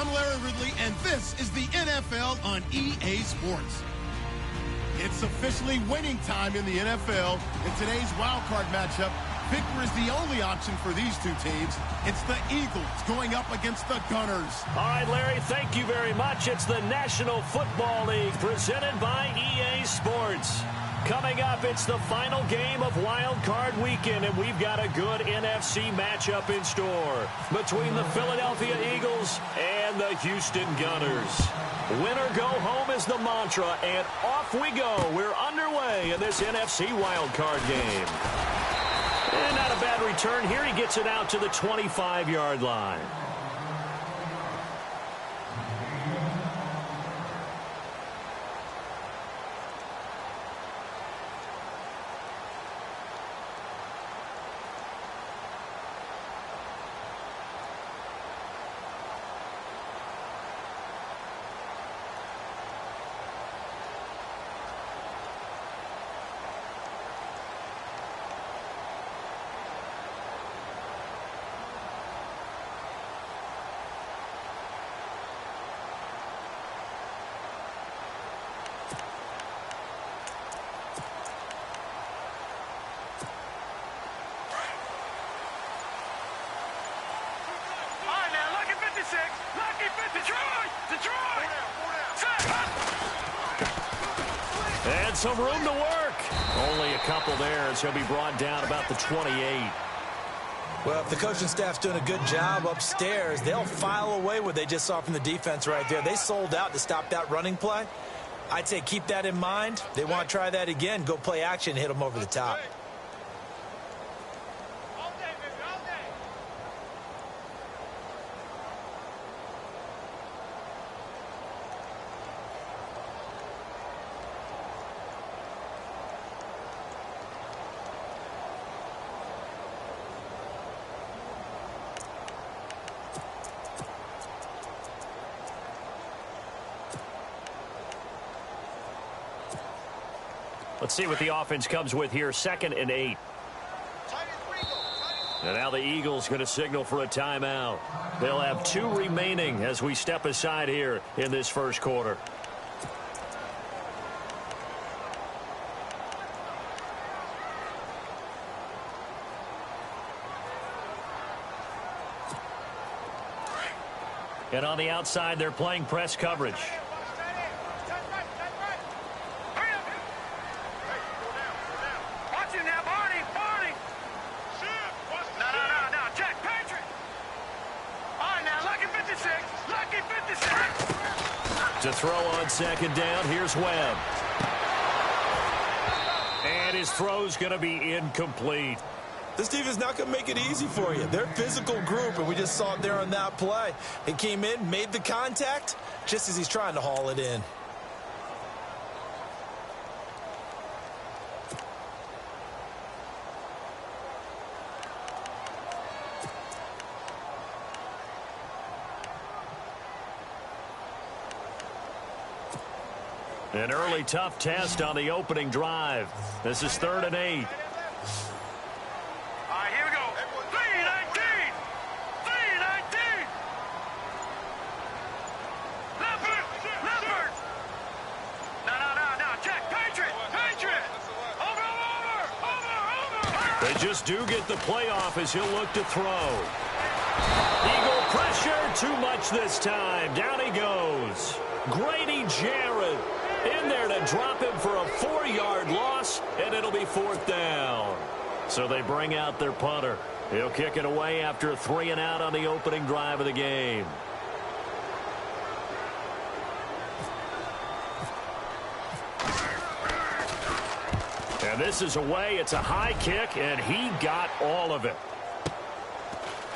I'm Larry Ridley, and this is the NFL on EA Sports. It's officially winning time in the NFL. In today's wildcard matchup, victor is the only option for these two teams. It's the Eagles going up against the Gunners. All right, Larry, thank you very much. It's the National Football League presented by EA Sports. Coming up, it's the final game of Wild Card Weekend, and we've got a good NFC matchup in store between the Philadelphia Eagles and the Houston Gunners. Win or go home is the mantra, and off we go. We're underway in this NFC Wild Card game. And not a bad return here. He gets it out to the 25-yard line. And some room to work. Only a couple there as he'll be brought down about the 28. Well, if the coaching staff's doing a good job upstairs, they'll file away what they just saw from the defense right there. They sold out to stop that running play. I'd say keep that in mind. They want to try that again. Go play action, hit them over the top. Let's see what the offense comes with here. 2nd and 8. And now the Eagles going to signal for a timeout. They'll have 2 remaining as we step aside here in this first quarter. And on the outside, they're playing press coverage. To throw on 2nd down, here's Webb. And his throw's going to be incomplete. This team is not going to make it easy for you. They're a physical group, and we just saw it there on that play. He came in, made the contact, just as he's trying to haul it in. An early tough test on the opening drive. This is 3rd and 8. All right, here we go. 3-19. 3-19. Leopard. No. Check. Patriot. Over. They just do get the playoff as he'll look to throw. Eagle pressure. Too much this time. Down he goes. Grady Jarrett in there to drop him for a 4-yard loss, and it'll be 4th down. So they bring out their punter. He'll kick it away after a 3-and-out on the opening drive of the game. And this is away. It's a high kick, and he got all of it.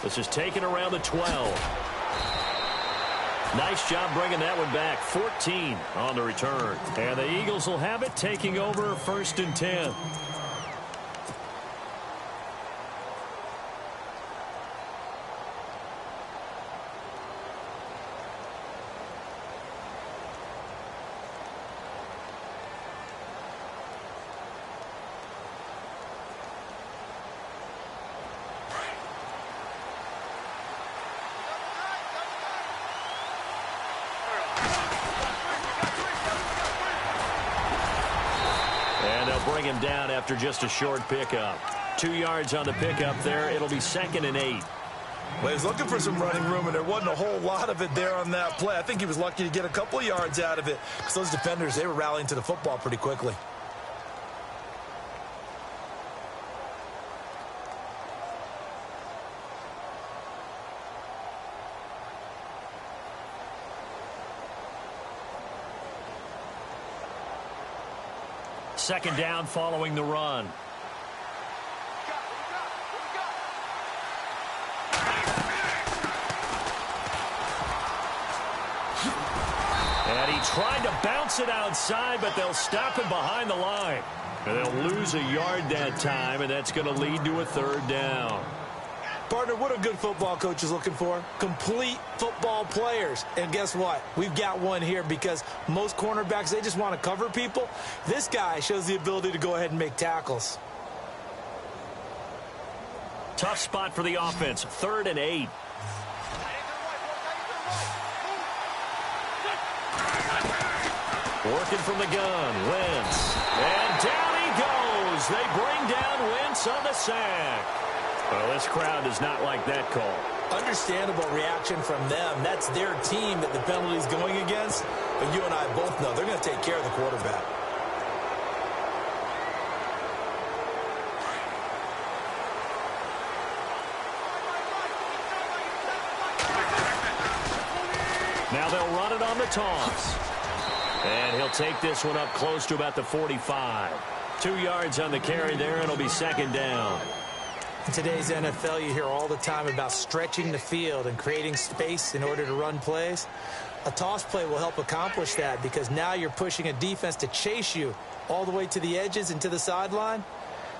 This is taken around the 12. Nice job bringing that one back. 14 on the return. And the Eagles will have it, taking over 1st and 10. They'll bring him down after just a short pickup. 2 yards on the pickup there. It'll be 2nd and 8. Well, he was looking for some running room, and there wasn't a whole lot of it there on that play. I think he was lucky to get a couple of yards out of it because those defenders, they were rallying to the football pretty quickly. Second down following the run. And he tried to bounce it outside, but they'll stop him behind the line. And they'll lose a yard that time, and that's going to lead to a 3rd down. Partner, what a good football coach is looking for? Complete football players. And guess what? We've got one here because most cornerbacks, they just want to cover people. This guy shows the ability to go ahead and make tackles. Tough spot for the offense. 3rd and 8. Working from the gun, Wentz. And down he goes. They bring down Wentz on the sack. Well, this crowd does not like that call. Understandable reaction from them. That's their team that the penalty's going against. But you and I both know they're going to take care of the quarterback. Now they'll run it on the toss. And he'll take this one up close to about the 45. 2 yards on the carry there, and it'll be 2nd down. In today's NFL, you hear all the time about stretching the field and creating space in order to run plays. A toss play will help accomplish that because now you're pushing a defense to chase you all the way to the edges and to the sideline.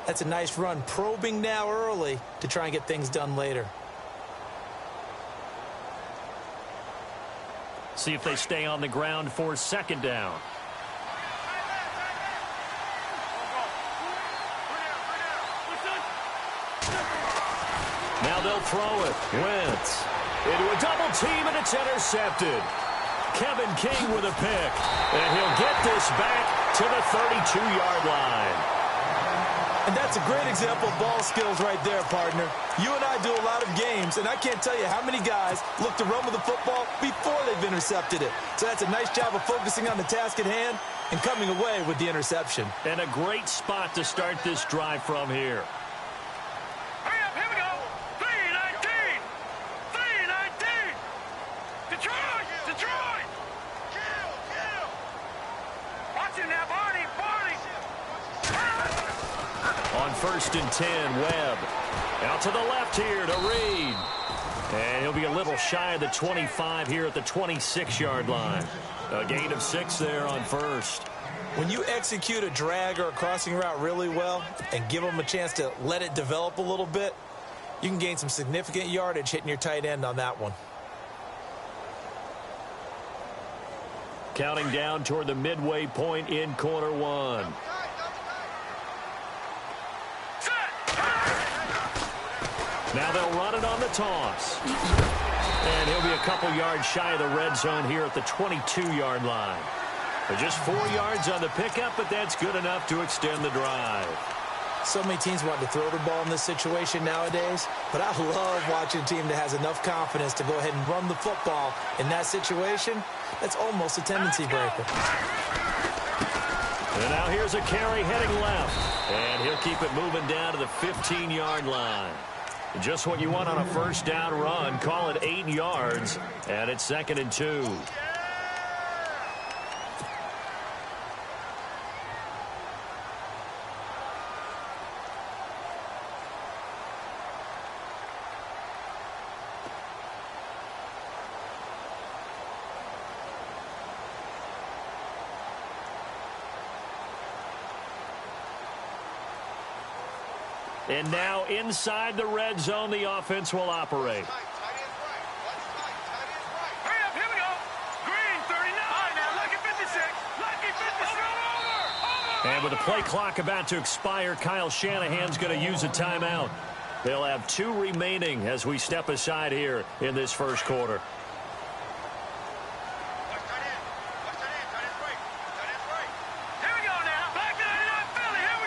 That's a nice run, probing now early to try and get things done later. See if they stay on the ground for 2nd down. Now they'll throw it. Wentz into a double team, and it's intercepted. Kevin King with a pick. And he'll get this back to the 32-yard line. And that's a great example of ball skills right there, partner. You and I do a lot of games, and I can't tell you how many guys look to run with the football before they've intercepted it. So that's a nice job of focusing on the task at hand and coming away with the interception. And a great spot to start this drive from here. Hurry up, here we go. 3-19. 3-19. Detroit. Detroit. Kill. Watch him now, Barney. On 1st and 10, Webb. Out to the left here to Reed. And he'll be a little shy of the 25 here at the 26-yard line. A gain of 6 there on 1st. When you execute a drag or a crossing route really well and give them a chance to let it develop a little bit, you can gain some significant yardage hitting your tight end on that one. Counting down toward the midway point in quarter 1. Now they'll run it on the toss. And he'll be a couple yards shy of the red zone here at the 22-yard line. Just 4 yards on the pickup, but that's good enough to extend the drive. So many teams want to throw the ball in this situation nowadays, but I love watching a team that has enough confidence to go ahead and run the football in that situation. That's almost a tendency breaker. And now here's a carry heading left. And he'll keep it moving down to the 15-yard line. Just what you want on a 1st down run. Call it 8 yards, and it's 2nd and 2. And now inside the red zone, the offense will operate. Hurry up, here we go. Green, 39. Now, lucky 56. Lucky 56. Over. And with the play clock about to expire, Kyle Shanahan's going to use a timeout. They'll have 2 remaining as we step aside here in this 1st quarter. Here we go now. Back to 99 Philly. Here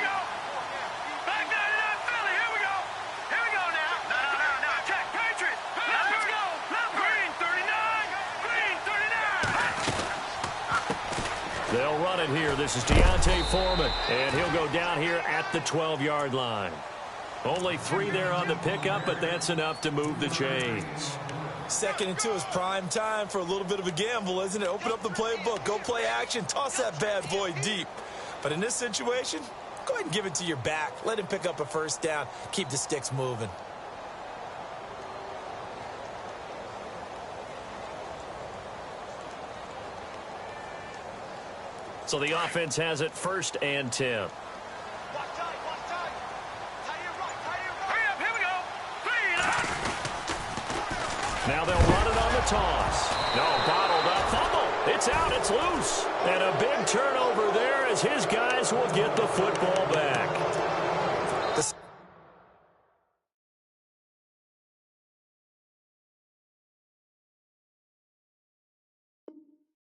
They'll run it here. This is Deontay Foreman, and he'll go down here at the 12-yard line. Only 3 there on the pickup, but that's enough to move the chains. 2nd and 2 is prime time for a little bit of a gamble, isn't it? Open up the playbook, go play action, toss that bad boy deep. But in this situation, go ahead and give it to your back. Let him pick up a first down. Keep the sticks moving. So the offense has it 1st and 10. Now they'll run it on the toss. No, bottled up. Fumble. It's out. It's loose. And a big turnover there as his guys will get the football back. The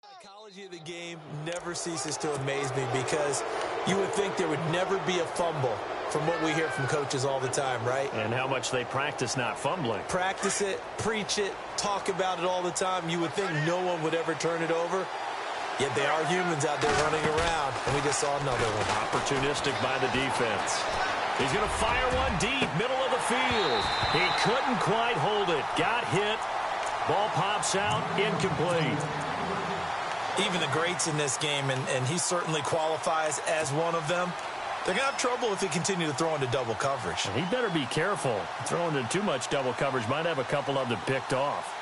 psychology of the game never ceases to amaze me because you would think there would never be a fumble from what we hear from coaches all the time, right? And how much they practice not fumbling. Practice it, preach it, talk about it all the time. You would think no one would ever turn it over. Yet they are humans out there running around, and we just saw another one. Opportunistic by the defense. He's going to fire one deep, middle of the field. He couldn't quite hold it. Got hit. Ball pops out, incomplete. Even the greats in this game, and he certainly qualifies as one of them, they're going to have trouble if they continue to throw into double coverage. He better be careful. Throwing into too much double coverage might have a couple of them picked off.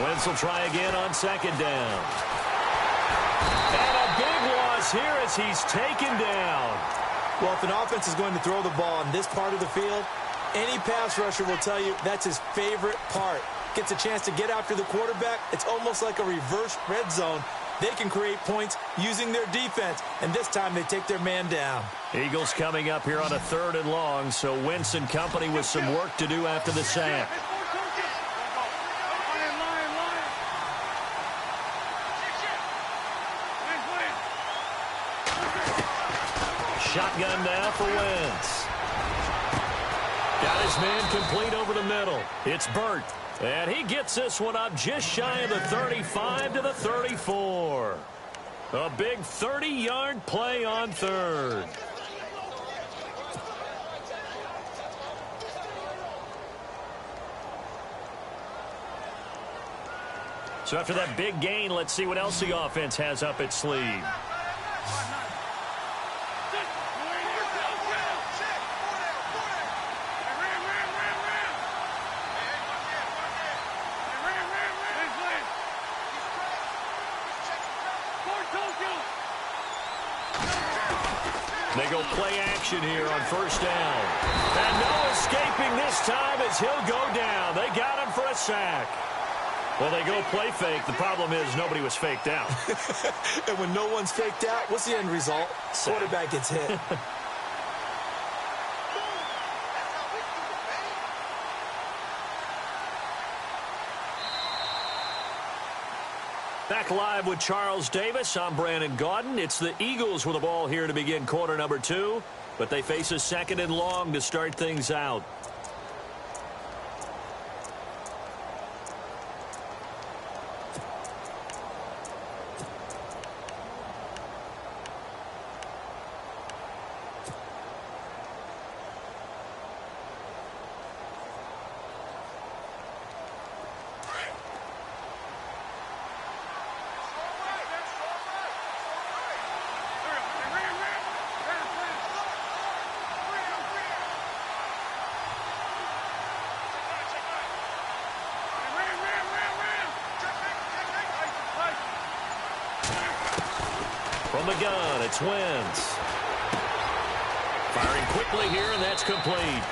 Wentz will try again on 2nd down. And a big loss here as he's taken down. Well, if an offense is going to throw the ball in this part of the field, any pass rusher will tell you that's his favorite part. Gets a chance to get after the quarterback. It's almost like a reverse red zone. They can create points using their defense, and this time they take their man down. Eagles coming up here on a 3rd and long, so Wentz and company with some work to do after the sack. Shotgun now for Wentz. Got his man complete over the middle. It's Burt. And he gets this one up just shy of the 35 to the 34. A big 30-yard play on 3rd. So after that big gain, let's see what else the offense has up its sleeve. They go play action here on 1st down. And no escaping this time as he'll go down. They got him for a sack. Well, they go play fake. The problem is nobody was faked out. And when no one's faked out, what's the end result? Sack. Quarterback gets hit. Back live with Charles Davis. I'm Brandon Gaudin. It's the Eagles with the ball here to begin quarter number 2. But they face a 2nd and long to start things out. From the gun, it's Wentz. Firing quickly here, and that's complete.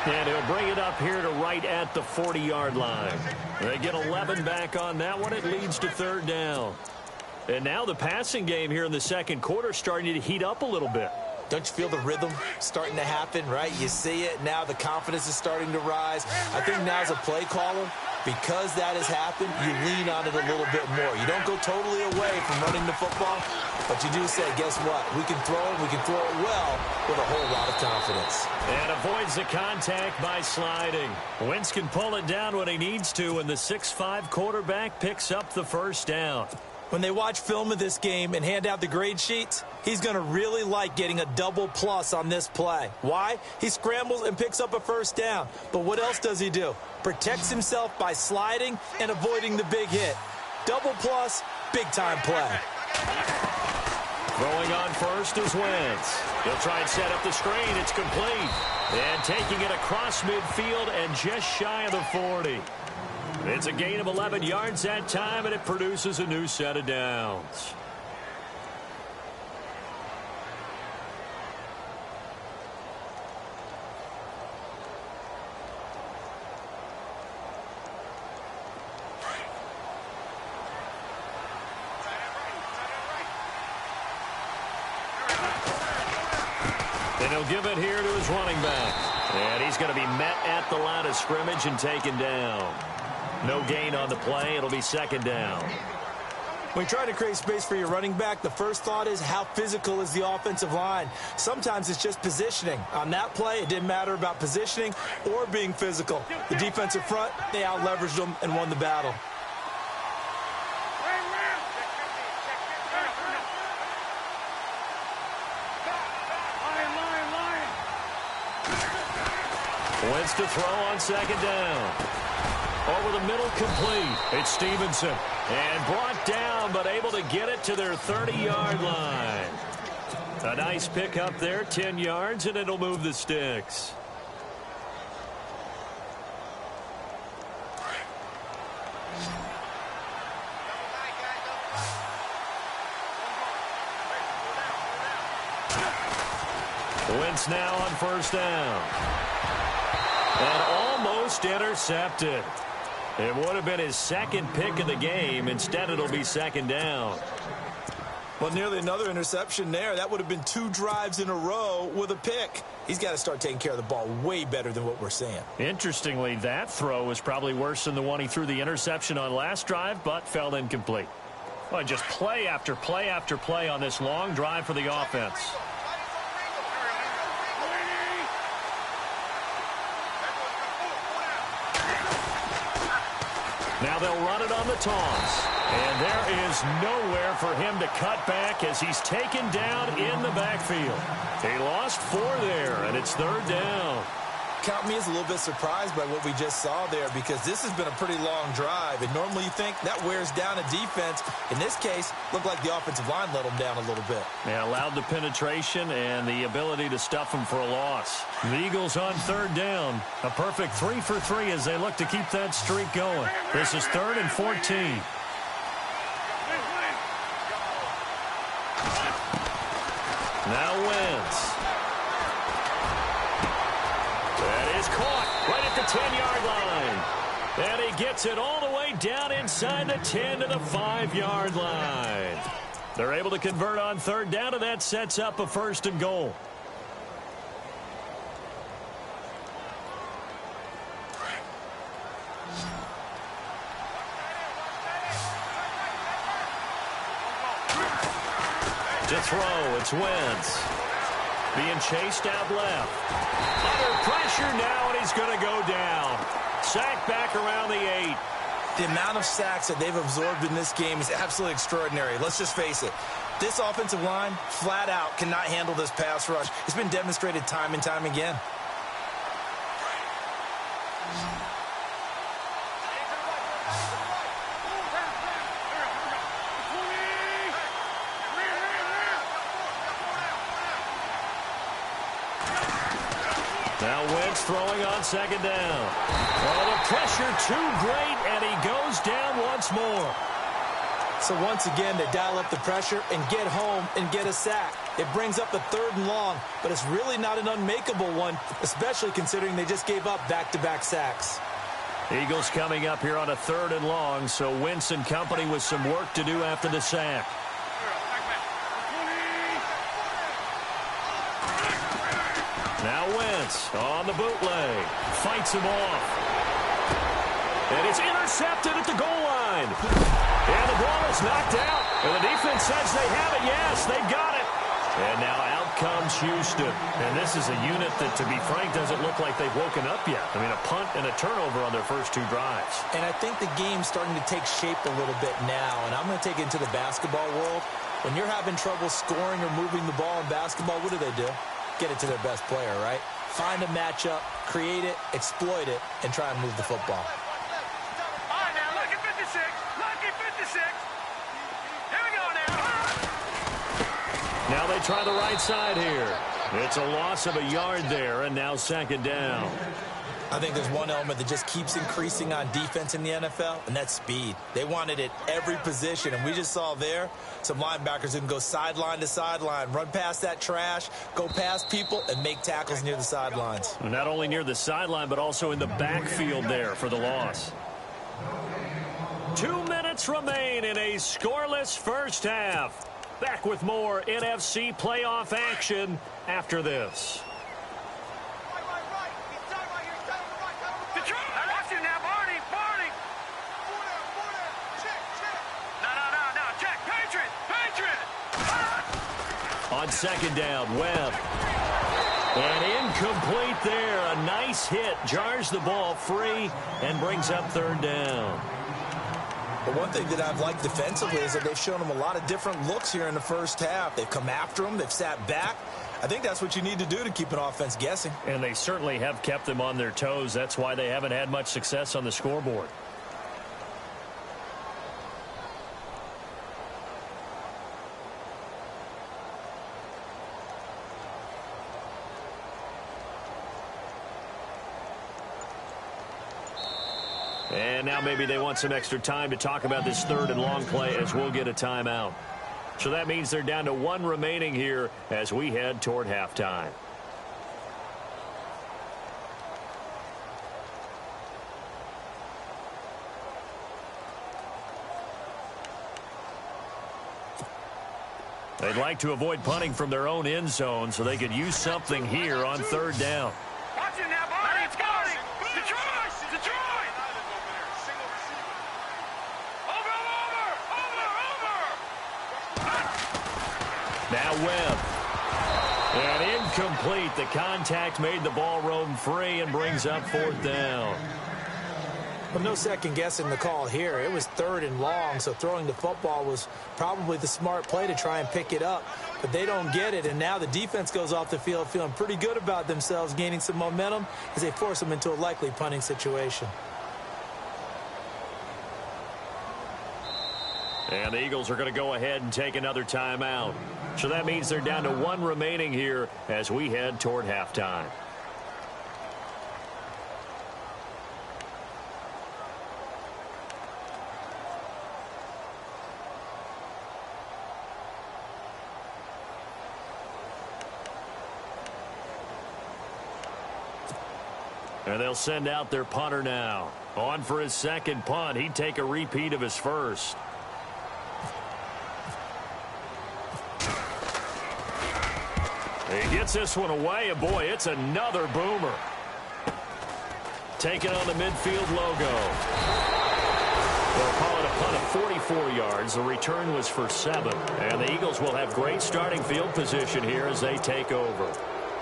And he'll bring it up here to right at the 40-yard line. They get 11 back on that one. It leads to 3rd down. And now the passing game here in the 2nd quarter starting to heat up a little bit. Don't you feel the rhythm starting to happen, right? You see it. Now the confidence is starting to rise. I think now's a play caller Because that has happened, you lean on it a little bit more. You don't go totally away from running the football, but you do say, guess what? We can throw it, we can throw it well with a whole lot of confidence. And avoids the contact by sliding. Wentz can pull it down when he needs to, and the 6'5" quarterback picks up the first down. When they watch film of this game and hand out the grade sheets, he's going to really like getting a double plus on this play. Why? He scrambles and picks up a first down. But what else does he do? Protects himself by sliding and avoiding the big hit. Double plus, big-time play. Throwing on first is Wentz. He'll try and set up the screen. It's complete. And taking it across midfield and just shy of the 40. It's a gain of 11 yards that time, and it produces a new set of downs. And he'll give it here to his running back. And he's going to be met at the line of scrimmage and taken down. No gain on the play. It'll be second down. When you try to create space for your running back, the first thought is how physical is the offensive line. Sometimes it's just positioning. On that play, it didn't matter about positioning or being physical. The defensive front, they out-leveraged them and won the battle. Wentz to throw on second down. Over the middle, complete. It's Stevenson. And brought down, but able to get it to their 30-yard line. A nice pickup there, 10 yards, and it'll move the sticks. Wentz now on first down. And almost intercepted. It would have been his second pick of the game. Instead, it'll be second down. Well, nearly another interception there. That would have been 2 drives in a row with a pick. He's got to start taking care of the ball way better than what we're seeing. Interestingly, that throw was probably worse than the one he threw the interception on last drive, but fell incomplete. Well, just play after play after play on this long drive for the offense. Now they'll run it on the toss. And there is nowhere for him to cut back as he's taken down in the backfield. He lost 4 there, and it's third down. Count me as a little bit surprised by what we just saw there, because this has been a pretty long drive, and normally you think that wears down a defense. In this case, looked like the offensive line let them down a little bit. Yeah, allowed the penetration and the ability to stuff them for a loss. The Eagles on third down. A perfect 3 for 3 as they look to keep that streak going. This is 3rd and 14. Now Wentz. That is caught right at the 10-yard line. And he gets it all the way down inside the 10 to the 5-yard line. They're able to convert on third down, and that sets up a 1st and goal. To throw, it's Wentz. Being chased out left. Under pressure now, and he's going to go down. Sacked back around the 8. The amount of sacks that they've absorbed in this game is absolutely extraordinary. Let's just face it. This offensive line, flat out, cannot handle this pass rush. It's been demonstrated time and time again. Now Wentz throwing on second down. Oh, the pressure too great, and he goes down once more. So once again, they dial up the pressure and get home and get a sack. It brings up the 3rd and long, but it's really not an unmakeable one, especially considering they just gave up back-to-back sacks. Eagles coming up here on a 3rd and long, so Wentz and company with some work to do after the sack. Now Wentz on the bootleg. Fights him off. And it's intercepted at the goal line. And the ball is knocked out. And the defense says they have it. Yes, they've got it. And now out comes Houston. And this is a unit that, to be frank, doesn't look like they've woken up yet. I mean, a punt and a turnover on their first two drives. And I think the game's starting to take shape a little bit now. And I'm going to take it into the basketball world. When you're having trouble scoring or moving the ball in basketball, what do? Get it to their best player, right? Find a matchup, create it, exploit it, and try and move the football. All right, now, lucky 56. Lucky 56. Here we go now. Now they try the right side here. It's a loss of a yard there, and now second down. I think there's one element that just keeps increasing on defense in the NFL, and that's speed. They want it at every position, and we just saw there some linebackers who can go sideline to sideline, run past that trash, go past people, and make tackles near the sidelines. Not only near the sideline, but also in the backfield there for the loss. 2 minutes remain in a scoreless first half. Back with more NFC playoff action after this. Watch it now, Barney. No, check. Patriot. On second down, Webb. And incomplete there. A nice hit. Jars the ball free and brings up third down. But one thing that I've liked defensively is that they've shown them a lot of different looks here in the first half. They've come after them. They've sat back. I think that's what you need to do to keep an offense guessing. And they certainly have kept them on their toes. That's why they haven't had much success on the scoreboard. And now maybe they want some extra time to talk about this third and long play as we'll get a timeout. So that means they're down to one remaining here as we head toward halftime. They'd like to avoid punting from their own end zone so they could use something here on third down. Watch it now, Barney. It's going. Detroit. Now Webb. And incomplete. The contact made the ball roam free and brings up fourth down. But no second guessing the call here. It was third and long, so throwing the football was probably the smart play to try and pick it up. But they don't get it, and now the defense goes off the field feeling pretty good about themselves, gaining some momentum as they force them into a likely punting situation. And the Eagles are going to go ahead and take another timeout. So that means they're down to one remaining here as we head toward halftime. And they'll send out their punter now. On for his second punt. He'd take a repeat of his first. He gets this one away, and boy, it's another boomer. Taking on the midfield logo. They'll call it a punt of 44 yards. The return was for 7. And the Eagles will have great starting field position here as they take over.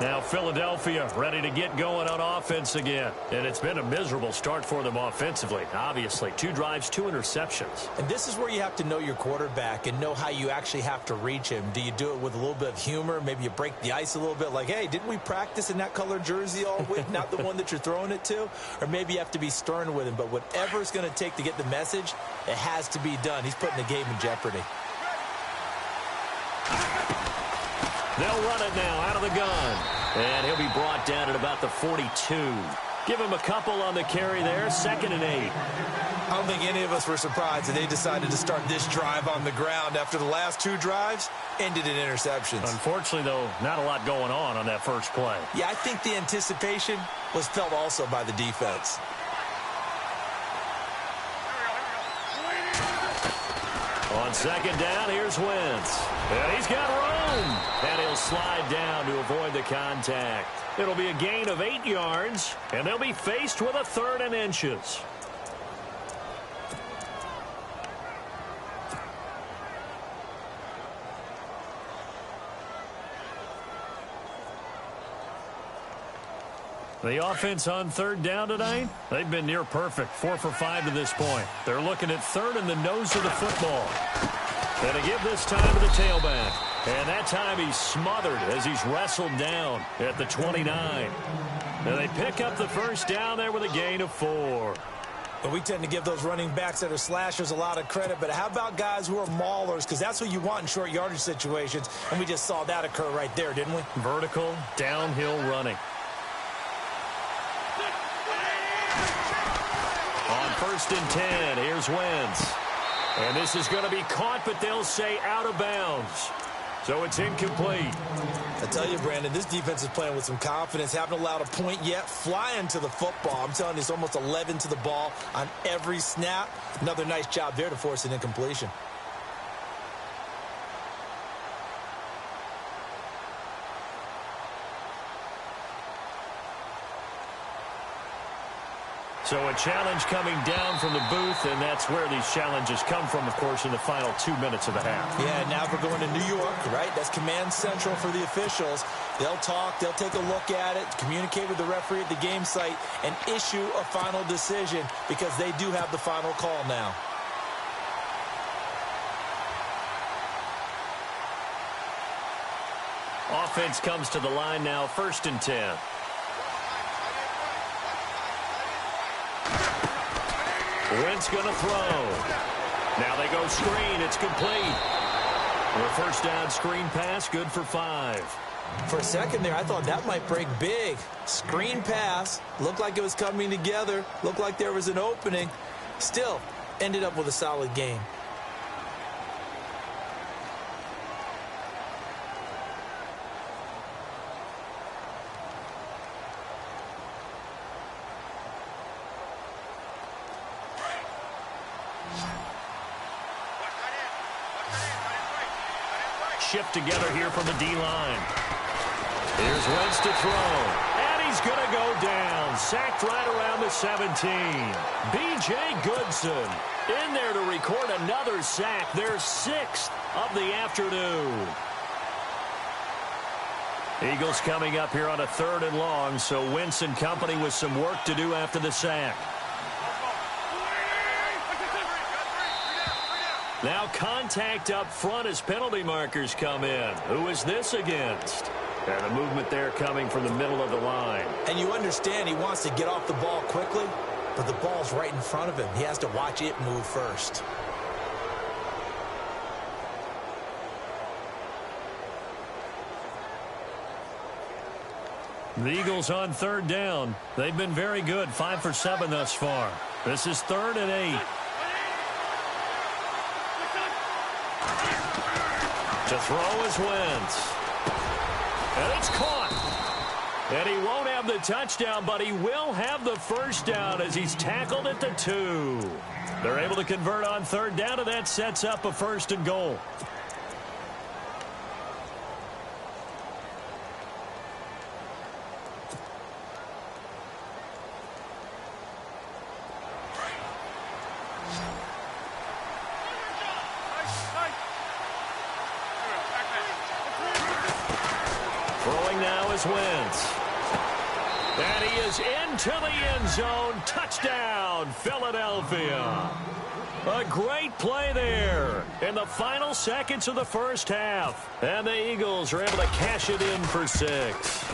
Now Philadelphia ready to get going on offense again. And it's been a miserable start for them offensively. Obviously, 2 drives, 2 interceptions. And this is where you have to know your quarterback and know how you actually have to reach him. Do you do it with a little bit of humor? Maybe you break the ice a little bit like, hey, didn't we practice in that color jersey all week? Not the one that you're throwing it to? Or maybe you have to be stern with him. But whatever it's going to take to get the message, it has to be done. He's putting the game in jeopardy. They'll run it now out of the gun. And he'll be brought down at about the 42. Give him a couple on the carry there. 2nd and 8. I don't think any of us were surprised that they decided to start this drive on the ground after the last 2 drives ended in interceptions. Unfortunately, though, not a lot going on that first play. Yeah, I think the anticipation was felt also by the defense. On second down, here's Wentz. And he's got room. And he'll slide down to avoid the contact. It'll be a gain of 8 yards, and they'll be faced with a 3rd and inches. The offense on third down tonight, they've been near perfect, 4 for 5 to this point. They're looking at third in the nose of the football. And to give this time to the tailback. And that time he's smothered as he's wrestled down at the 29. And they pick up the first down there with a gain of 4. But we tend to give those running backs that are slashers a lot of credit. But how about guys who are maulers? Because that's what you want in short yardage situations. And we just saw that occur right there, didn't we? Vertical, downhill running. On 1st and 10, here's Wentz. And this is going to be caught, but they'll say out of bounds. So it's incomplete. I tell you, Brandon, this defense is playing with some confidence. Haven't allowed a point yet. Flying to the football. I'm telling you, it's almost 11 to the ball on every snap. Another nice job there to force an incompletion. So a challenge coming down from the booth, and that's where these challenges come from, of course, in the final 2 minutes of the half. Yeah, now if we're going to New York, right? That's command central for the officials. They'll talk, they'll take a look at it, communicate with the referee at the game site, and issue a final decision because they do have the final call now. Offense comes to the line now, 1st and 10. Wentz going to throw. Now they go screen. It's complete. The first down screen pass, good for 5. For a second there, I thought that might break big. Screen pass. Looked like it was coming together. Looked like there was an opening. Still, ended up with a solid game. Shift together here from the D-line. Here's Wentz to throw. And he's going to go down. Sacked right around the 17. B.J. Goodson in there to record another sack. Their 6th of the afternoon. Eagles coming up here on a 3rd and long, so Wentz and company with some work to do after the sack. Now contact up front as penalty markers come in. Who is this against? And the movement there coming from the middle of the line. And you understand he wants to get off the ball quickly, but the ball's right in front of him. He has to watch it move first. The Eagles on 3rd down. They've been very good, 5 for 7 thus far. This is 3rd and 8. To throw is Wentz. And it's caught. And he won't have the touchdown, but he will have the first down as he's tackled at the 2. They're able to convert on 3rd down, and that sets up a 1st and goal. Wentz. And he is into the end zone. Touchdown, Philadelphia. A great play there in the final seconds of the first half. And the Eagles are able to cash it in for 6.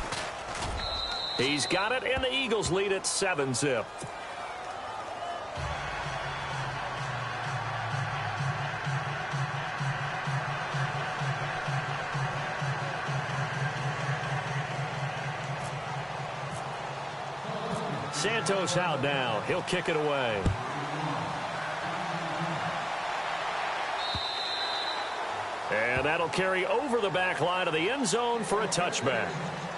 He's got it, and the Eagles lead at 7-zip. Santos out now. He'll kick it away. And that'll carry over the back line of the end zone for a touchback.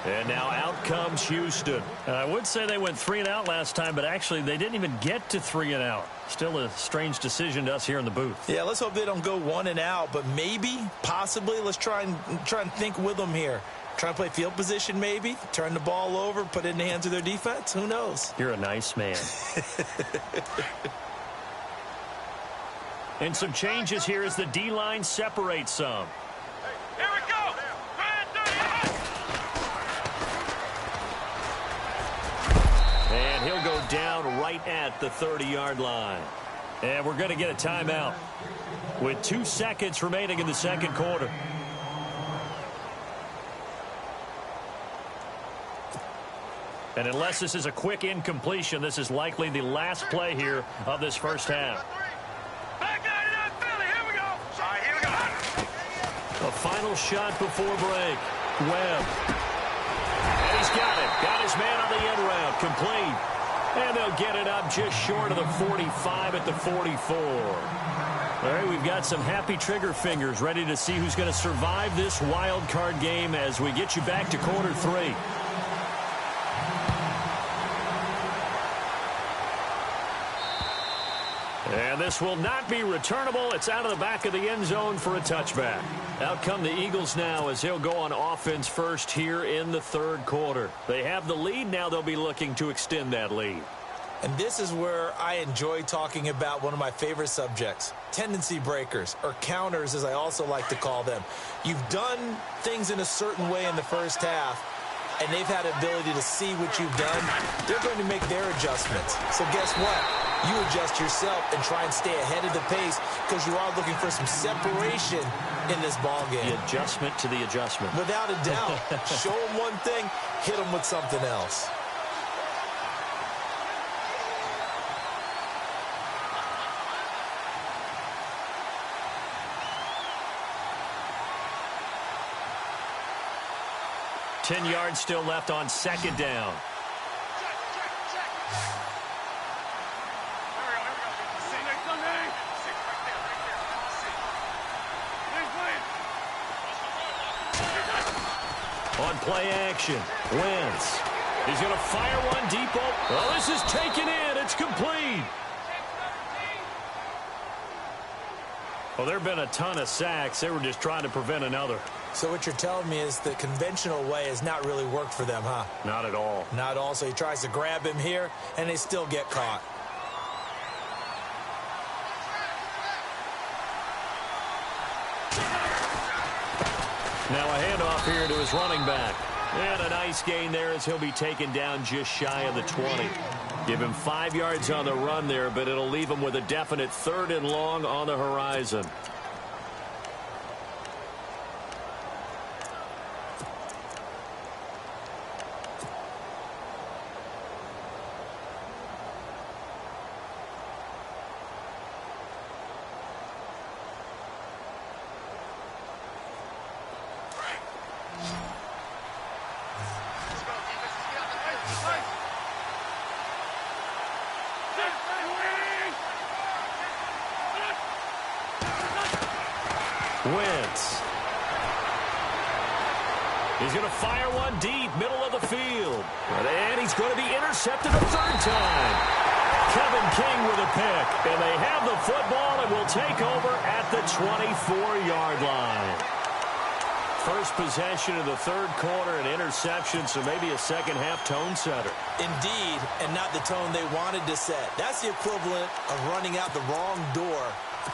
And now out comes Houston. I would say they went 3 and out last time, but actually they didn't even get to 3 and out. Still a strange decision to us here in the booth. Yeah, let's hope they don't go 1 and out, but maybe, possibly, let's try and think with them here. Try and play field position maybe, turn the ball over, put it in the hands of their defense. Who knows? You're a nice man. And some changes here as the D-line separates some. Here we go. right at the 30-yard line. And we're going to get a timeout with 2 seconds remaining in the second quarter. And unless this is a quick incompletion, this is likely the last play here of this first half. A final shot before break. Webb. And he's got it. Got his man on the end route. Complete. And they'll get it up just short of the 45 at the 44. All right, we've got some happy trigger fingers ready to see who's going to survive this wild card game as we get you back to quarter 3. And this will not be returnable. It's out of the back of the end zone for a touchback. Out come the Eagles now as they'll go on offense first here in the third quarter. They have the lead. Now they'll be looking to extend that lead. And this is where I enjoy talking about one of my favorite subjects, tendency breakers, or counters as I also like to call them. You've done things in a certain way in the first half, and they've had the ability to see what you've done. They're going to make their adjustments. So guess what? You adjust yourself and try and stay ahead of the pace because you are looking for some separation in this ball game. The adjustment to the adjustment. Without a doubt. Show them one thing, hit them with something else. Ten yards still left on second down. On play action, Wentz. He's going to fire one deep. Oh, this is taken in. It's complete. Well, there have been a ton of sacks. They were just trying to prevent another. So what you're telling me is the conventional way has not really worked for them, huh? Not at all. Not at all. So he tries to grab him here, and they still get caught. Now a handoff here to his running back. And a nice gain there as he'll be taken down just shy of the 20. Give him 5 yards on the run there, but it'll leave him with a definite 3rd and long on the horizon. Wentz. He's going to fire one deep, middle of the field. And he's going to be intercepted a 3rd time. Kevin King with a pick. And they have the football and will take over at the 24-yard line. First possession of the 3rd quarter, an interception, so maybe a second-half tone setter. Indeed, and not the tone they wanted to set. That's the equivalent of running out the wrong door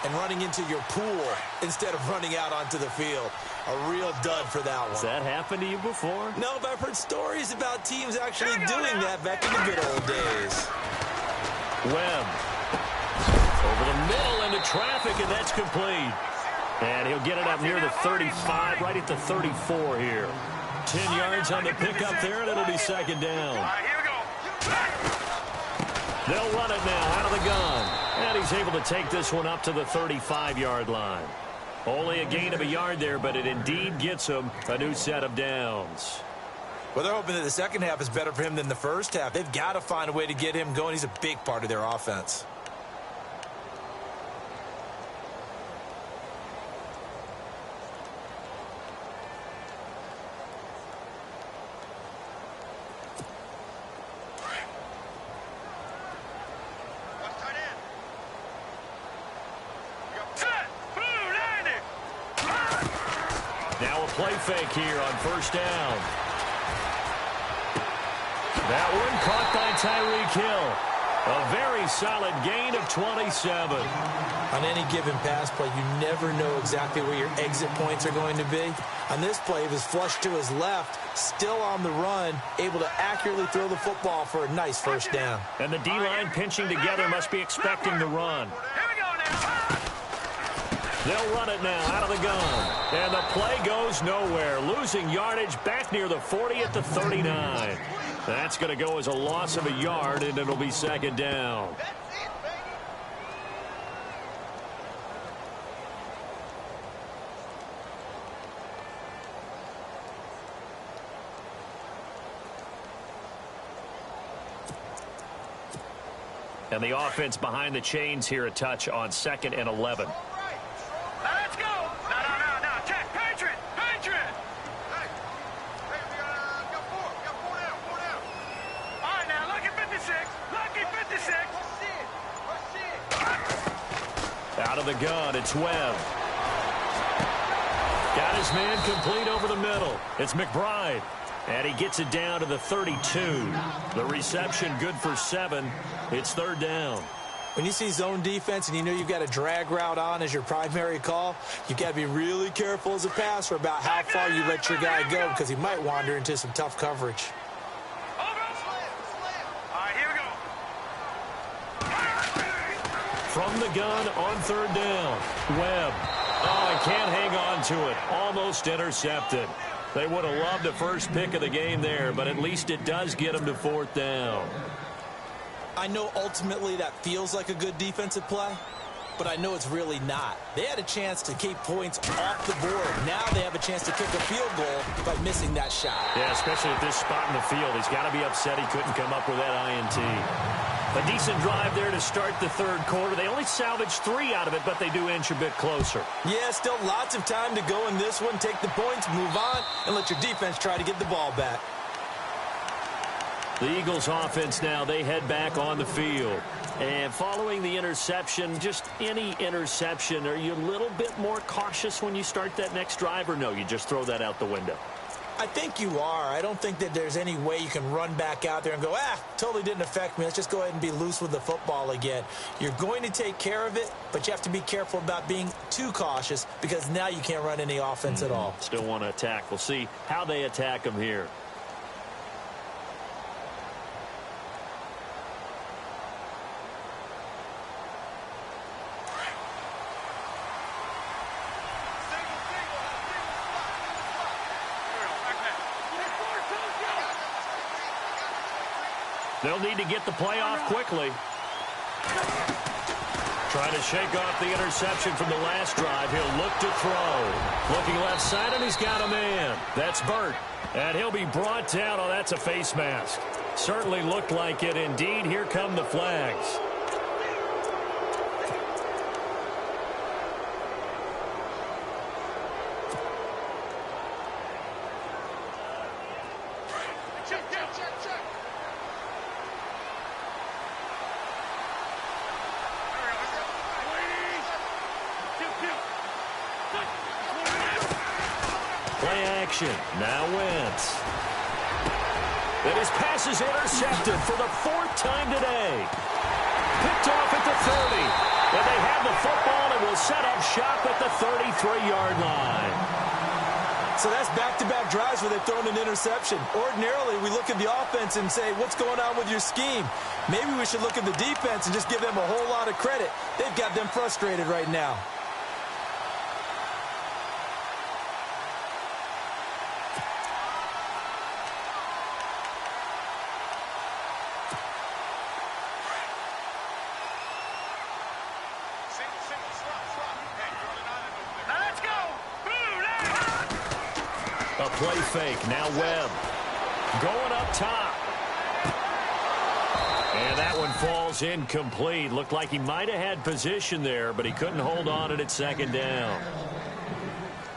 and running into your pool instead of running out onto the field. A real dud for that one. Has that happened to you before? No, but I've heard stories about teams actually doing that back in the good old days. Webb. Over the middle into traffic, and that's complete. And he'll get it up near the 35, right at the 34 here. 10 yards on the pickup there, and it'll be second down. They'll run it now out of the gun. And he's able to take this one up to the 35-yard line. Only a gain of a yard there, but it indeed gets him a new set of downs. Well, they're hoping that the second half is better for him than the first half. They've got to find a way to get him going. He's a big part of their offense. Now a play fake here on first down. That one caught by Tyreek Hill. A very solid gain of 27. On any given pass play, you never know exactly where your exit points are going to be. On this play, he was flushed to his left, still on the run, able to accurately throw the football for a nice first down. And the D-line pinching together must be expecting the run. Here we go now. They'll run it now out of the gun. And the play goes nowhere, losing yardage back near the 40 at the 39. That's going to go as a loss of a yard, and it'll be second down. And the offense behind the chains here, a touch on 2nd and 11. Now let's go. No. Check. Patriot. Hey, we got four down. All right, now, lucky 56. Lucky 56. Out of the gun, it's Webb. Got his man complete over the middle. It's McBride. And he gets it down to the 32. The reception good for 7. It's third down. When you see zone defense and you know you've got a drag route on as your primary call, you've got to be really careful as a passer about how far you let your guy go because he might wander into some tough coverage. All right, here we go. From the gun on third down. Webb. Oh, he can't hang on to it. Almost intercepted. They would have loved the first pick of the game there, but at least it does get them to fourth down. I know ultimately that feels like a good defensive play, but I know it's really not. They had a chance to keep points off the board. Now they have a chance to kick a field goal by missing that shot. Yeah, especially at this spot in the field. He's got to be upset he couldn't come up with that INT. A decent drive there to start the third quarter. They only salvaged 3 out of it, but they do inch a bit closer. Yeah, still lots of time to go in this one. Take the points, move on, and let your defense try to get the ball back. The Eagles offense now, they head back on the field. And following the interception, just any interception, are you a little bit more cautious when you start that next drive, or no, you just throw that out the window? I think you are. I don't think that there's any way you can run back out there and go, totally didn't affect me. Let's just go ahead and be loose with the football again. You're going to take care of it, but you have to be careful about being too cautious because now you can't run any offense at all. Still want to attack. We'll see how they attack them here. They'll need to get the play off quickly. Trying to shake off the interception from the last drive. He'll look to throw. Looking left side, and he's got a man. That's Burt. And he'll be brought down. Oh, that's a face mask. Certainly looked like it. Indeed, here come the flags. Play action. Now Wentz. And his pass is intercepted for the 4th time today. Picked off at the 30. And they have the football and will set up shop at the 33-yard line. So that's back-to-back drives where they've thrown an interception. Ordinarily, we look at the offense and say, what's going on with your scheme? Maybe we should look at the defense and just give them a whole lot of credit. They've got them frustrated right now. A play fake. Now Webb. Going up top. And that one falls incomplete. Looked like he might have had position there, but he couldn't hold on it at second down.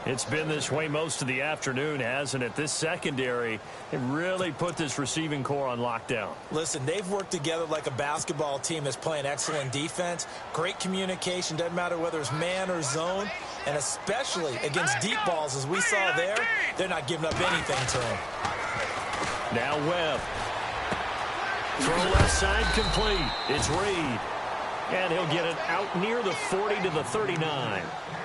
It's been this way most of the afternoon, hasn't it? This secondary, it really put this receiving core on lockdown. Listen, they've worked together like a basketball team that's playing excellent defense. Great communication, doesn't matter whether it's man or zone. And especially against deep balls, as we saw there, they're not giving up anything to him. Now Webb. Throw left side complete. It's Reed. And he'll get it out near the 40 to the 39.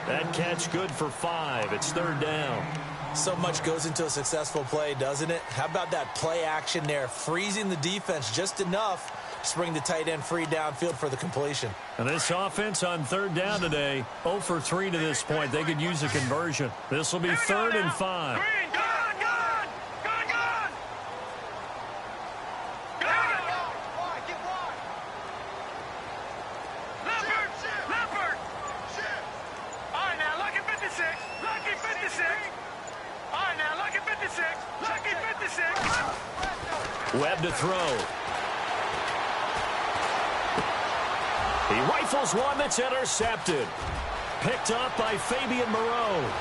That catch good for 5. It's 3rd down. So much goes into a successful play, doesn't it? How about that play action there, freezing the defense just enough to bring the tight end free downfield for the completion. And this offense on 3rd down today, 0 for 3 to this point. They could use a conversion. This will be 3rd and 5. Webb to throw. He rifles one that's intercepted. Picked up by Fabian Moreau.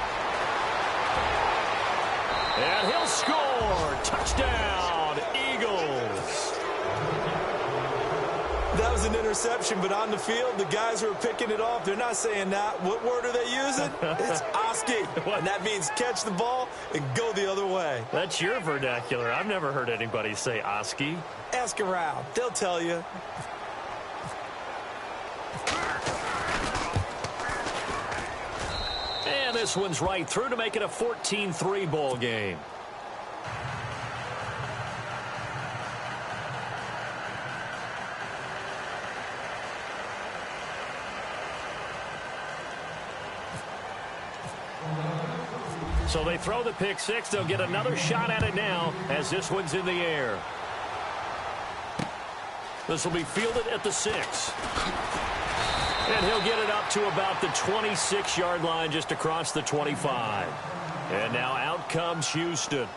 And he'll score. Touchdown, Eagles. That was an interception, but on the field, the guys who are picking it off, they're not saying that. What word are they using? It's Oski. And that means catch the ball and go the other way. That's your vernacular. I've never heard anybody say Oski. Ask around. They'll tell you. And this one's right through to make it a 14-3 ball game. So they throw the pick six. They'll get another shot at it now as this one's in the air. This will be fielded at the 6. And he'll get it up to about the 26-yard line, just across the 25. And now out comes Houston.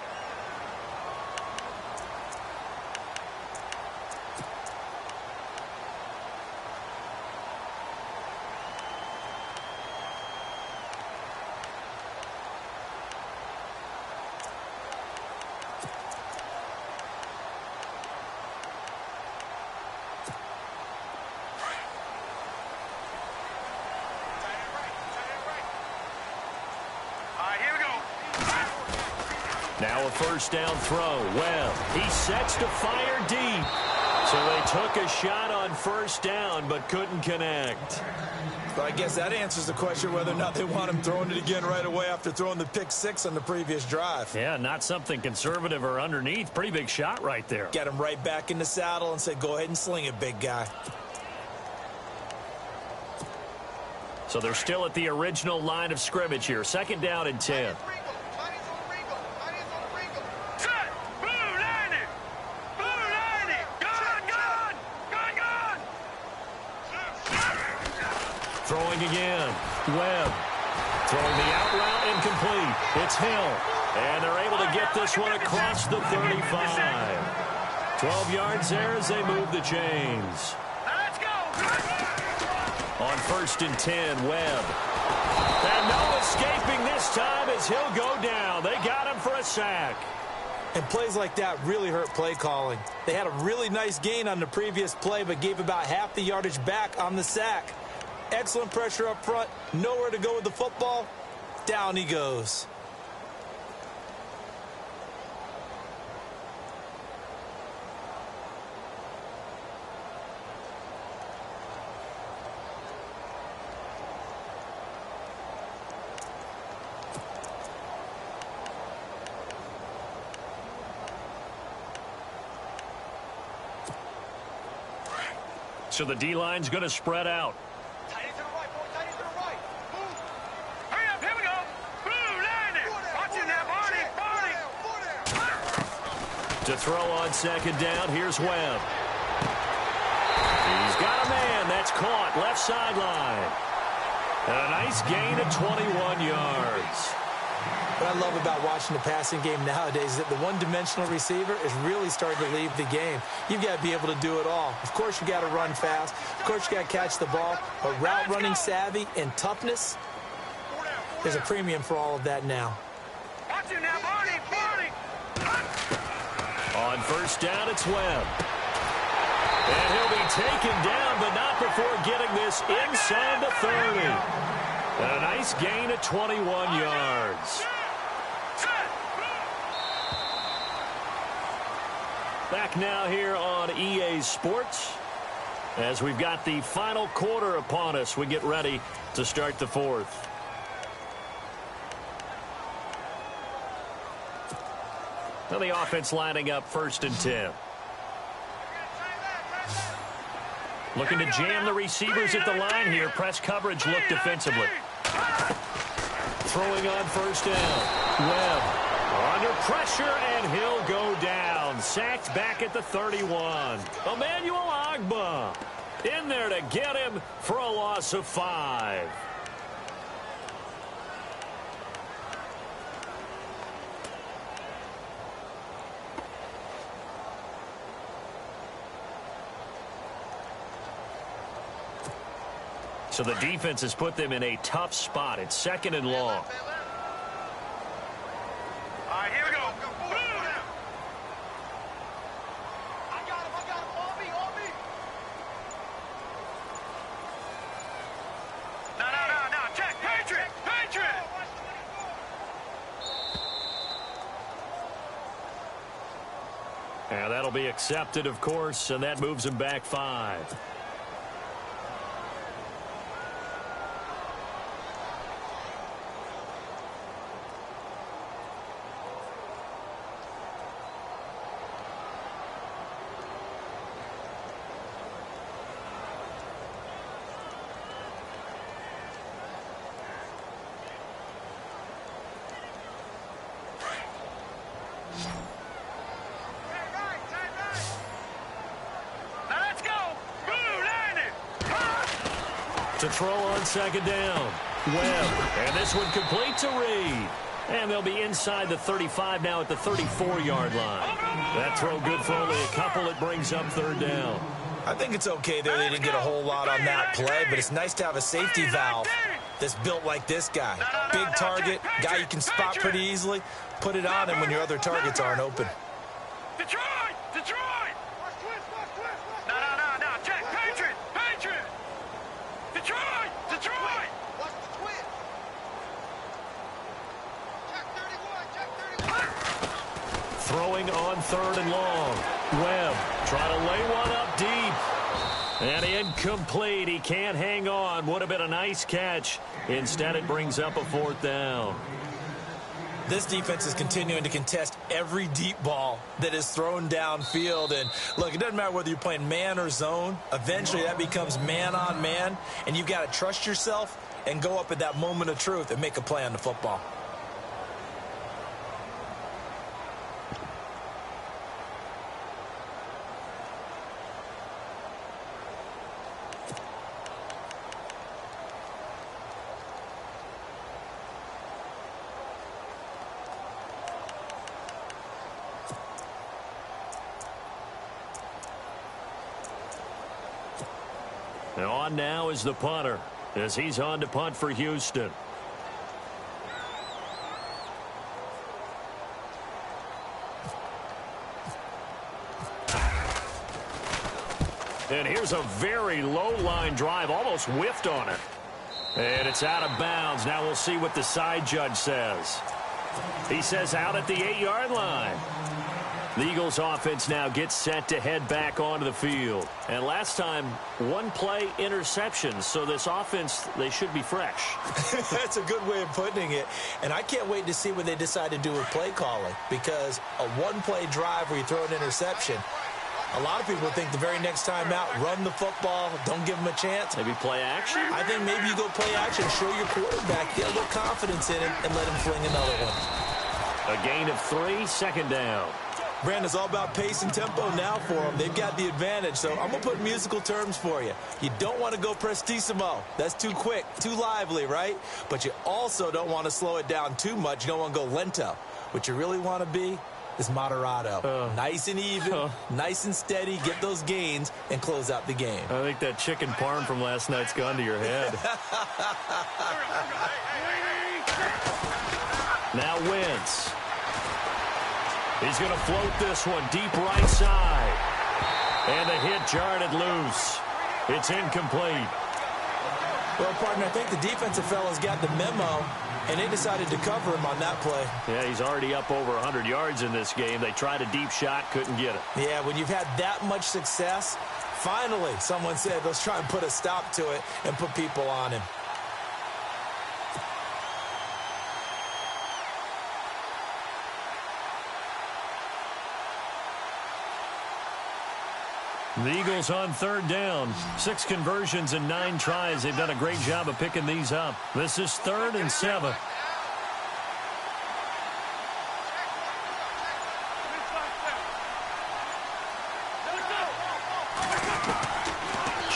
Now a first down throw. Well, he sets to fire deep. So they took a shot on first down but couldn't connect. But I guess that answers the question whether or not they want him throwing it again right away after throwing the pick six on the previous drive. Yeah, not something conservative or underneath. Pretty big shot right there. Get him right back in the saddle and say, go ahead and sling it, big guy. So they're still at the original line of scrimmage here. 2nd down and 10. Throwing again. Webb. Throwing the out route incomplete. It's Hill. And they're able to get this one across the 35. 12 yards there as they move the chains. Let's go. On 1st and 10, Webb. And no escaping this time as he'll go down. They got him for a sack. And plays like that really hurt play calling. They had a really nice gain on the previous play, but gave about half the yardage back on the sack. Excellent pressure up front. Nowhere to go with the football. Down he goes. So the D-line's going to spread out. To throw on 2nd down, here's Webb. He's got a man. That's caught. Left sideline. And a nice gain of 21 yards. What I love about watching the passing game nowadays is that the one-dimensional receiver is really starting to leave the game. You've got to be able to do it all. Of course, you got to run fast. Of course, you got to catch the ball. But route running savvy and toughness, there's a premium for all of that now. On 1st down, it's Webb. And he'll be taken down, but not before getting this inside the 30. And a nice gain of 21 yards. Back now here on EA Sports. As we've got the final quarter upon us, we get ready to start the fourth. Now the offense lining up 1st and 10. Looking to jam the receivers at the line here. Press coverage look defensively. Throwing on 1st down. Webb under pressure, and he'll go down. Sacked back at the 31. Emmanuel Ogbah in there to get him for a loss of 5. So the defense has put them in a tough spot. It's 2nd and long. All right, here we go. I got him. On me. No. Check. Patriot. And that'll be accepted, of course, and that moves him back 5. To throw on 2nd down. Webb. And this one complete to Reed. And they'll be inside the 35 now at the 34-yard line. That throw good for only a couple. It brings up 3rd down. I think it's okay there. They didn't get a whole lot on that play, but it's nice to have a safety valve that's built like this guy. Big target, guy you can spot pretty easily. Put it on him when your other targets aren't open. Detroit! No. Check. Patriot! Detroit! What's the twist? Check 31. Throwing on 3rd and long. Webb trying to lay one up deep. And incomplete. He can't hang on. Would have been a nice catch. Instead, it brings up a 4th down. This defense is continuing to contest every deep ball that is thrown downfield. And, look, it doesn't matter whether you're playing man or zone. Eventually, that becomes man-on-man. And you've got to trust yourself and go up at that moment of truth and make a play on the football. And on now is the punter as he's on to punt for Houston. And here's a very low line drive, almost whiffed on it. And it's out of bounds. Now we'll see what the side judge says. He says out at the 8-yard line. The Eagles offense now gets set to head back onto the field. And last time, 1-play interception. So this offense, they should be fresh. That's a good way of putting it. And I can't wait to see what they decide to do with play calling. Because a 1-play drive where you throw an interception, a lot of people think the very next time out, run the football, don't give them a chance. Maybe play action? I think maybe you go play action, show your quarterback, get a little confidence in it, and let him fling another one. A gain of 3, 2nd down. Brandon, it's all about pace and tempo now for them. They've got the advantage, so I'm going to put musical terms for you. You don't want to go prestissimo. That's too quick, too lively, right? But you also don't want to slow it down too much. You don't want to go lento. What you really want to be is moderato. Nice and even, nice and steady, get those gains, and close out the game. I think that chicken parm from last night's gone to your head. Now Wentz. He's going to float this one deep right side. And the hit jarred it loose. It's incomplete. Well, partner, I think the defensive fella's got the memo and they decided to cover him on that play. Yeah, he's already up over 100 yards in this game. They tried a deep shot, couldn't get it. Yeah, when you've had that much success, finally someone said, let's try and put a stop to it and put people on him. The Eagles on third down. 6 conversions and 9 tries. They've done a great job of picking these up. This is 3rd and 7.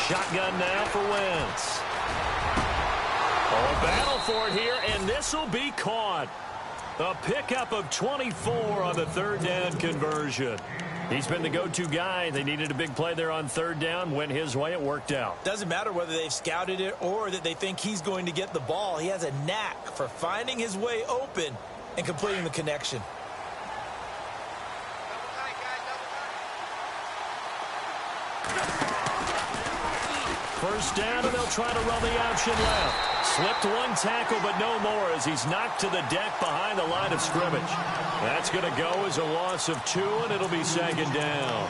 Shotgun now for Wentz. Oh, a battle for it here, and this will be caught. A pickup of 24 on the 3rd down conversion. He's been the go-to guy. They needed a big play there on 3rd down. Went his way. It worked out. Doesn't matter whether they've scouted it or that they think he's going to get the ball. He has a knack for finding his way open and completing the connection. First down, and they'll try to run the option left. Slipped one tackle, but no more as he's knocked to the deck behind the line of scrimmage. That's going to go as a loss of 2, and it'll be 2nd down.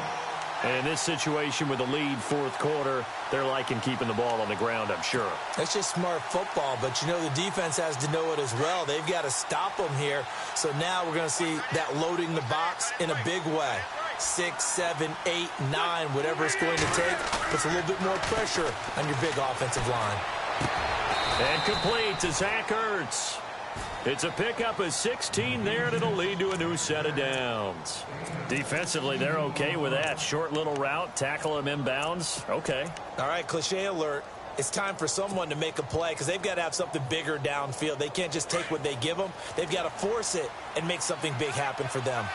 And in this situation with the lead 4th quarter, they're liking keeping the ball on the ground, I'm sure. That's just smart football, but you know the defense has to know it as well. They've got to stop them here. So now we're going to see that loading the box in a big way. 6, 7, 8, 9, whatever it's going to take, puts a little bit more pressure on your big offensive line. And complete to Zach Ertz. It's a pickup of 16 there, and it'll lead to a new set of downs. Defensively, they're okay with that. Short little route, tackle him inbounds. Okay. All right, cliche alert. It's time for someone to make a play because they've got to have something bigger downfield. They can't just take what they give them. They've got to force it and make something big happen for them.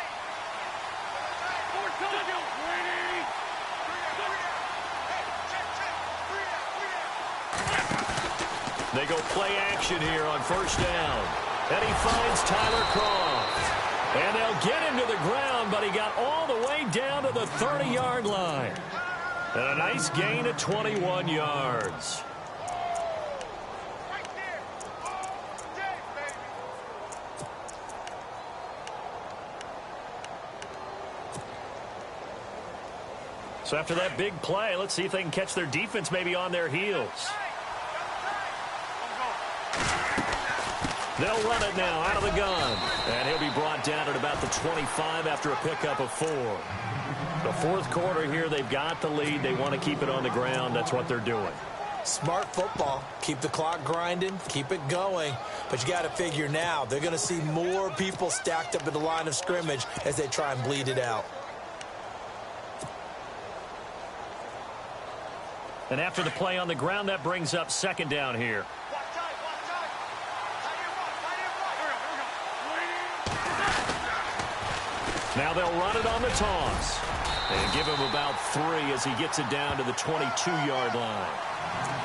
They go play action here on 1st down. And he finds Tyler Croft. And they'll get him to the ground, but he got all the way down to the 30-yard line. And a nice gain of 21 yards. So after that big play, let's see if they can catch their defense maybe on their heels. They'll run it now out of the gun. And he'll be brought down at about the 25 after a pickup of 4. The 4th quarter here, they've got the lead. They want to keep it on the ground. That's what they're doing. Smart football. Keep the clock grinding. Keep it going. But you got to figure now, they're going to see more people stacked up at the line of scrimmage as they try and bleed it out. And after the play on the ground, that brings up 2nd down here. Now they'll run it on the toss. And give him about 3 as he gets it down to the 22-yard line.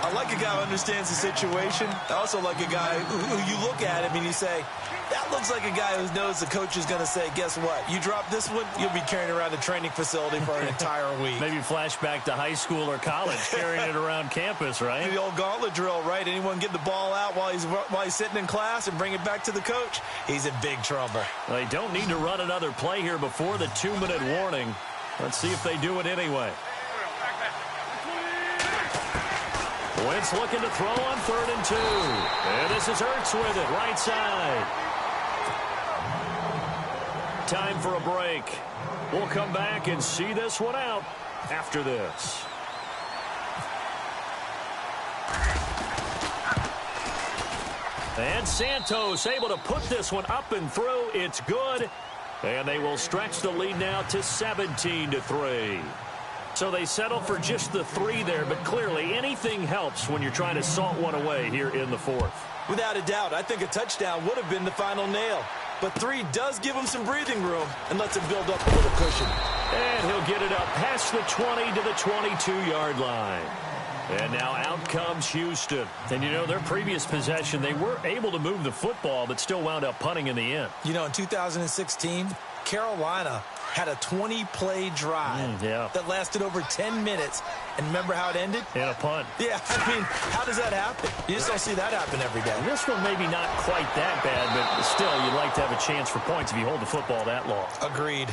I like a guy who understands the situation. I also like a guy who you look at him and you say, that looks like a guy who knows the coach is going to say, guess what? You drop this one, you'll be carrying around the training facility for an entire week. Maybe flashback to high school or college, carrying it around campus, right? The old gauntlet drill, right? Anyone get the ball out while he's sitting in class and bring it back to the coach? He's in big trouble. They don't need to run another play here before the 2-minute warning. Let's see if they do it anyway. Wentz looking to throw on 3rd and 2. And this is Ertz with it, right side. Time for a break. We'll come back and see this one out after this. And Santos able to put this one up and through. It's good. And they will stretch the lead now to 17-3. So they settle for just the 3 there, but clearly anything helps when you're trying to salt one away here in the 4th. Without a doubt, I think a touchdown would have been the final nail. But 3 does give him some breathing room and lets him build up a little cushion. And he'll get it up past the 20 to the 22-yard line. And now out comes Houston. And, you know, their previous possession, they were able to move the football, but still wound up punting in the end. You know, in 2016, Carolina had a 20-play drive that lasted over 10 minutes. And remember how it ended? And a punt. Yeah, I mean, how does that happen? You just don't see that happen every day. This one maybe not quite that bad, but still, you'd like to have a chance for points if you hold the football that long. Agreed.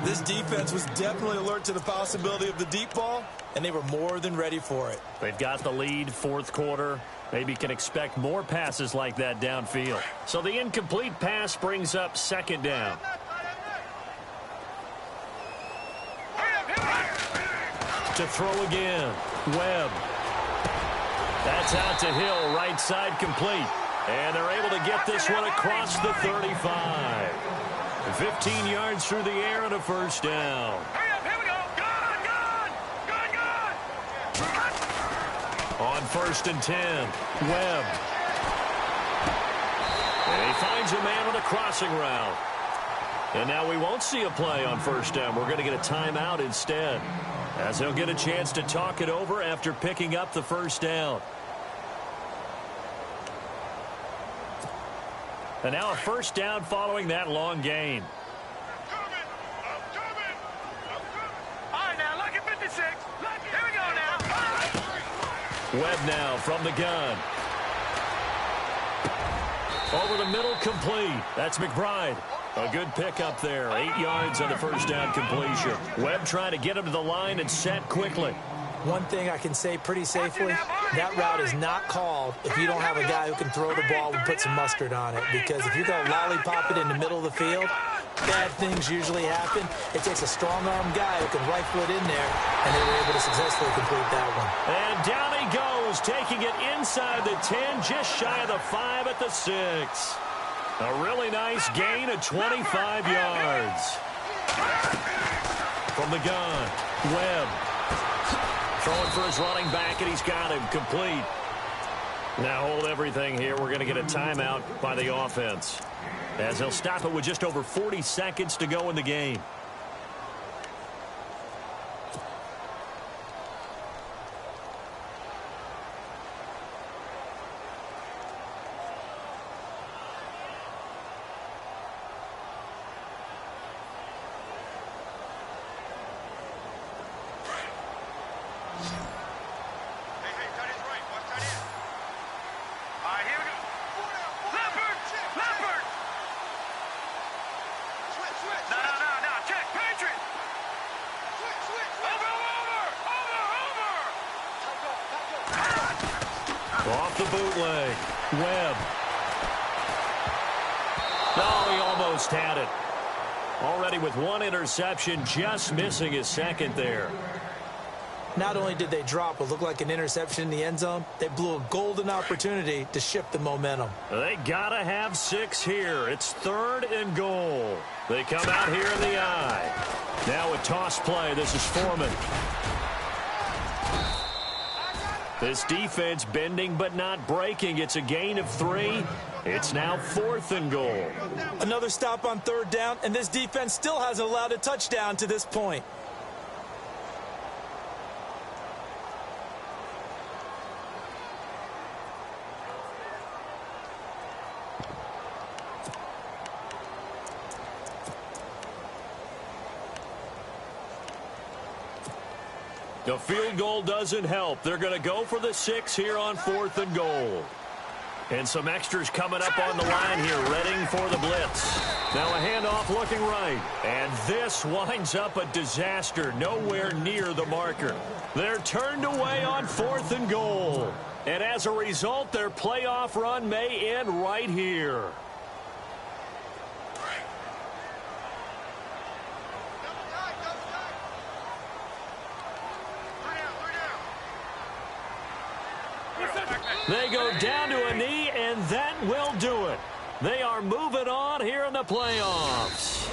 This defense was definitely alert to the possibility of the deep ball, and they were more than ready for it. They've got the lead, fourth quarter. Maybe can expect more passes like that downfield. So the incomplete pass brings up second down. To throw again, Webb. That's out to Hill, right side complete. And they're able to get this one across the 35. 15 yards through the air and a first down. Here we go. Good. On 1st and 10, Webb. And he finds a man on a crossing route. And now we won't see a play on first down. We're going to get a timeout instead, as he'll get a chance to talk it over after picking up the first down. And now a first down following that long gain. I'm coming. All right, now, lucky 56. Here we go now. Webb now from the gun. Over the middle, complete. That's McBride. A good pick up there. 8 yards on the first down completion. Webb trying to get him to the line and set quickly. One thing I can say pretty safely, that route is not called if you don't have a guy who can throw the ball and put some mustard on it. Because if you go lollipop it in the middle of the field, bad things usually happen. It takes a strong-arm guy who can rifle it in there, and they were able to successfully complete that one. And down he goes, taking it inside the 10, just shy of the 5 at the 6. A really nice gain of 25 yards. From the gun, Webb. Throwing for his running back, and he's got him complete. Now hold everything here. We're going to get a timeout by the offense, as he'll stop it with just over 40 seconds to go in the game. Off the bootleg, Webb. Oh, he almost had it. Already with one interception, just missing his second there. Not only did they drop what looked like an interception in the end zone, they blew a golden opportunity to shift the momentum. They gotta have 6 here. It's 3rd and goal. They come out here in the eye. Now a toss play. This is Foreman. This defense bending but not breaking. It's a gain of 3. It's now 4th and goal. Another stop on 3rd down, and this defense still hasn't allowed a touchdown to this point. The field goal doesn't help. They're going to go for the 6 here on 4th and goal. And some extras coming up on the line here, readying for the blitz. Now a handoff looking right. And this winds up a disaster, nowhere near the marker. They're turned away on 4th and goal. And as a result, their playoff run may end right here. They go down to a knee, and that will do it. They are moving on here in the playoffs.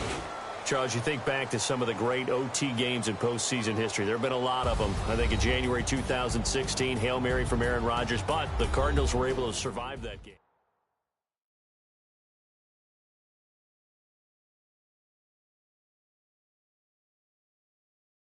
Charles, you think back to some of the great OT games in postseason history. There have been a lot of them. I think in January 2016, Hail Mary from Aaron Rodgers, but the Cardinals were able to survive that game.